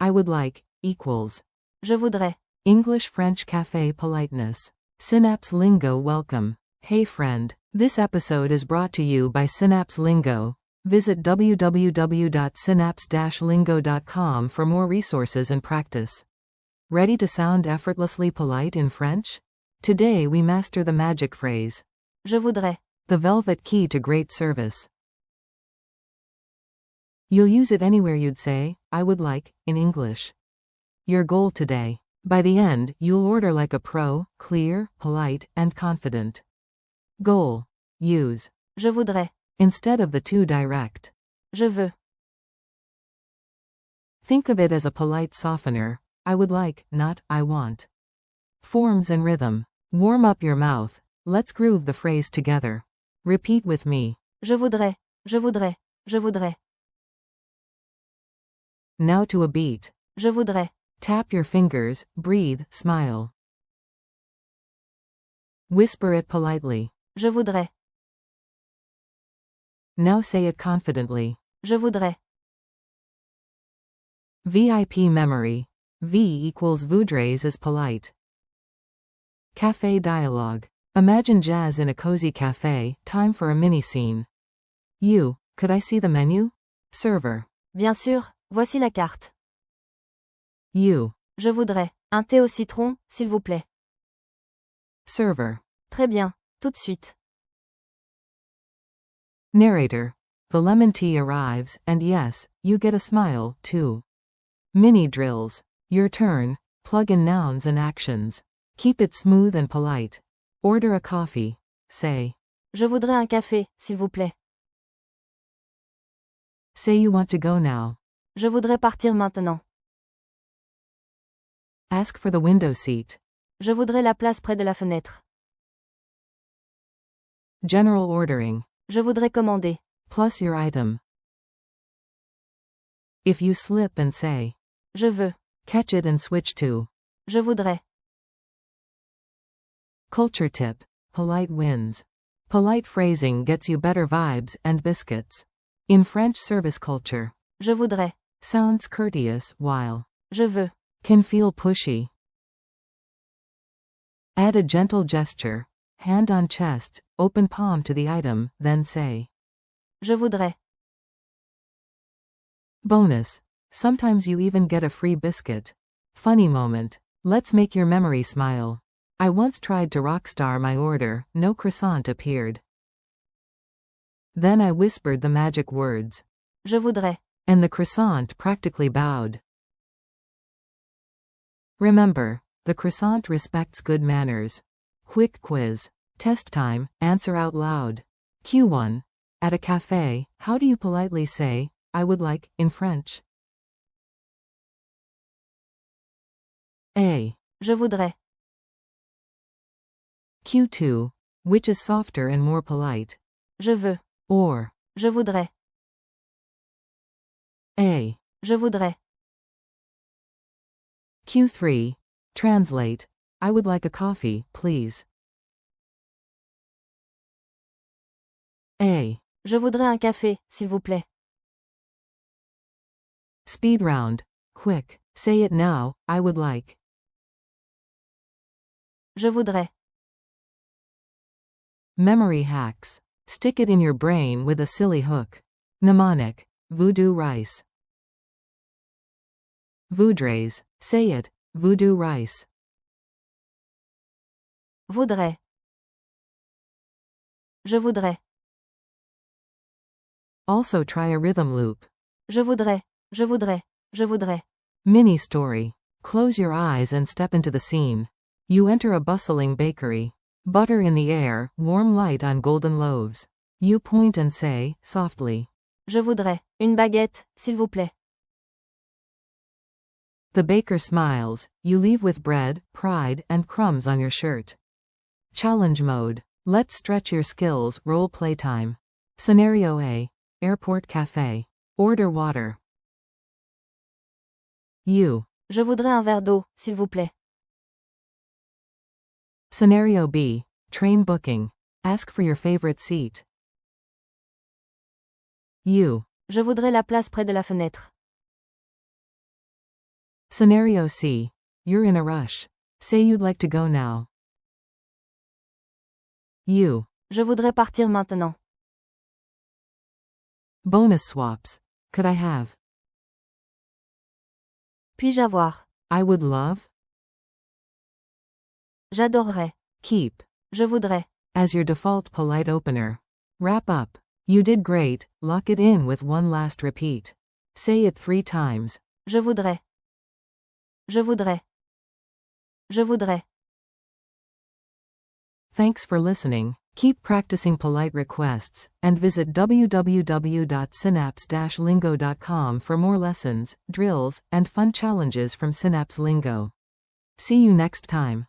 I would like, equals. Je voudrais. English-French Café Politeness. Synapse Lingo Welcome. Hey friend, this episode is brought to you by Synapse Lingo. Visit www.synapse-lingo.com for more resources and practice. Ready to sound effortlessly polite in French? Today we master the magic phrase. Je voudrais. The velvet key to great service. You'll use it anywhere you'd say, I would like, in English. Your goal today. By the end, you'll order like a pro, clear, polite, and confident. Goal. Use. Je voudrais. Instead of the too direct. Je veux. Think of it as a polite softener. I would like, not, I want. Forms and rhythm. Warm up your mouth. Let's groove the phrase together. Repeat with me. Je voudrais. Je voudrais. Je voudrais. Now to a beat. Je voudrais. Tap your fingers, breathe, smile. Whisper it politely. Je voudrais. Now say it confidently. Je voudrais. VIP memory. V equals voudrais is polite. Café dialogue. Imagine jazz in a cozy cafe, time for a mini scene. You, could I see the menu? Server. Bien sûr, voici la carte. You. Je voudrais. Un thé au citron, s'il vous plaît. Server. Très bien, tout de suite. Narrator. The lemon tea arrives, and yes, you get a smile, too. Mini drills. Your turn. Plug in nouns and actions. Keep it smooth and polite. Order a coffee. Say. Je voudrais un café, s'il vous plaît. Say you want to go now. Je voudrais partir maintenant. Ask for the window seat. Je voudrais la place près de la fenêtre. General ordering. Je voudrais commander. Plus your item. If you slip and say. Je veux. Catch it and switch to. Je voudrais. Culture tip. Polite wins. Polite phrasing gets you better vibes and biscuits. In French service culture. Je voudrais. Sounds courteous, while. Je veux. Can feel pushy. Add a gentle gesture. Hand on chest, open palm to the item, then say. Je voudrais. Bonus. Sometimes you even get a free biscuit. Funny moment. Let's make your memory smile. I once tried to rockstar my order, no croissant appeared. Then I whispered the magic words. Je voudrais. And the croissant practically bowed. Remember, the croissant respects good manners. Quick quiz. Test time, answer out loud. Q1. At a cafe, how do you politely say, I would like, in French? A. Je voudrais. Q2. Which is softer and more polite? Je veux. Or. Je voudrais. A. Je voudrais. Q3. Translate. I would like a coffee, please. A. Je voudrais un café, s'il vous plaît. Speed round. Quick. Say it now, I would like. Je voudrais. Memory hacks. Stick it in your brain with a silly hook. Mnemonic. Voodoo rice. Voudrais. Say it. Voodoo rice. Voudrais. Je voudrais. Also try a rhythm loop. Je voudrais. Je voudrais. Je voudrais. Mini story. Close your eyes and step into the scene. You enter a bustling bakery. Butter in the air, warm light on golden loaves. You point and say, softly. Je voudrais. Une baguette, s'il vous plaît. The baker smiles. You leave with bread, pride, and crumbs on your shirt. Challenge mode. Let's stretch your skills, role play time. Scenario A. Airport cafe. Order water. You. Je voudrais un verre d'eau, s'il vous plaît. Scenario B. Train booking. Ask for your favorite seat. You. Je voudrais la place près de la fenêtre. Scenario C. You're in a rush. Say you'd like to go now. You. Je voudrais partir maintenant. Bonus swaps. Could I have? Puis-je avoir? I would love. J'adorerais. Keep. Je voudrais. As your default polite opener. Wrap up. You did great. Lock it in with one last repeat. Say it 3 times. Je voudrais. Je voudrais. Je voudrais. Thanks for listening. Keep practicing polite requests, and visit www.synapse-lingo.com for more lessons, drills, and fun challenges from Synapse Lingo. See you next time.